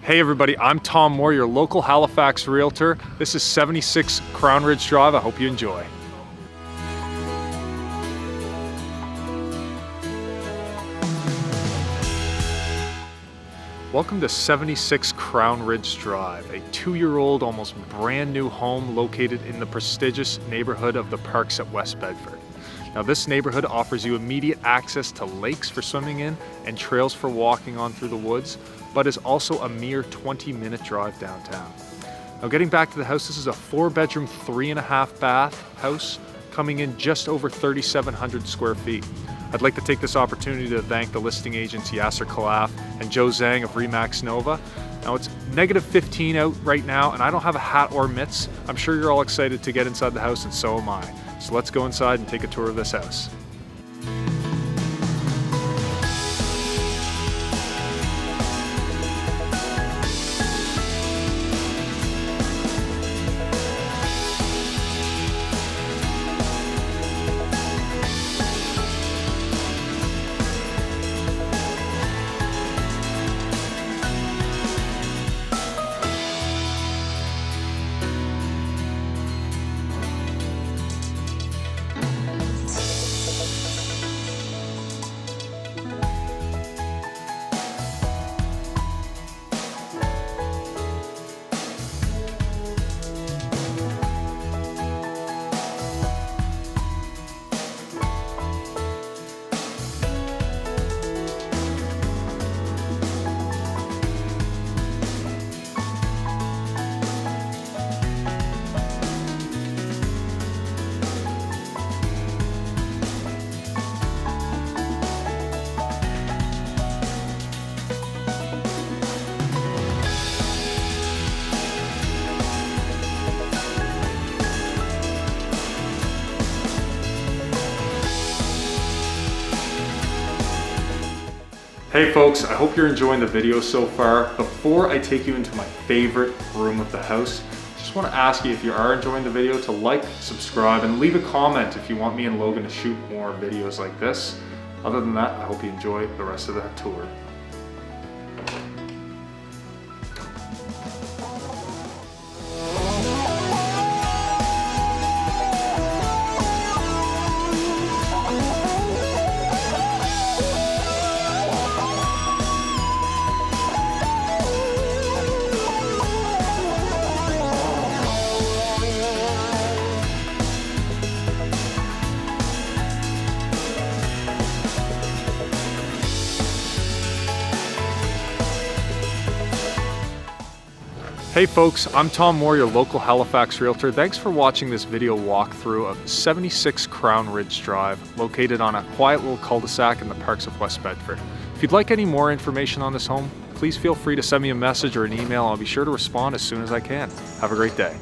Hey everybody, I'm Tom Moore, your local Halifax Realtor. This is 76 Crownridge Drive. I hope you enjoy. Welcome to 76 Crownridge Drive, a 2-year-old, almost brand new home located in the prestigious neighborhood of the Parks at West Bedford. Now this neighborhood offers you immediate access to lakes for swimming in and trails for walking on through the woods, but is also a mere 20-minute drive downtown. Now getting back to the house, this is a 4-bedroom, 3.5 bath house coming in just over 3,700 square feet. I'd like to take this opportunity to thank the listing agents Yasser, Khalaf, and Zhang of Remax Nova. Now it's -15 out right now, and I don't have a hat or mitts. I'm sure you're all excited to get inside the house, and so am I. So let's go inside and take a tour of this house. Hey folks, I hope you're enjoying the video so far. Before I take you into my favorite room of the house, I just want to ask you, if you are enjoying the video, to like, subscribe, and leave a comment if you want me and Logan to shoot more videos like this. Other than that, I hope you enjoy the rest of the tour. Hey folks, I'm Tom Moore, your local Halifax Realtor. Thanks for watching this video walkthrough of 76 Crownridge Drive, located on a quiet little cul-de-sac in the Parks of West Bedford. If you'd like any more information on this home, please feel free to send me a message or an email. I'll be sure to respond as soon as I can. Have a great day.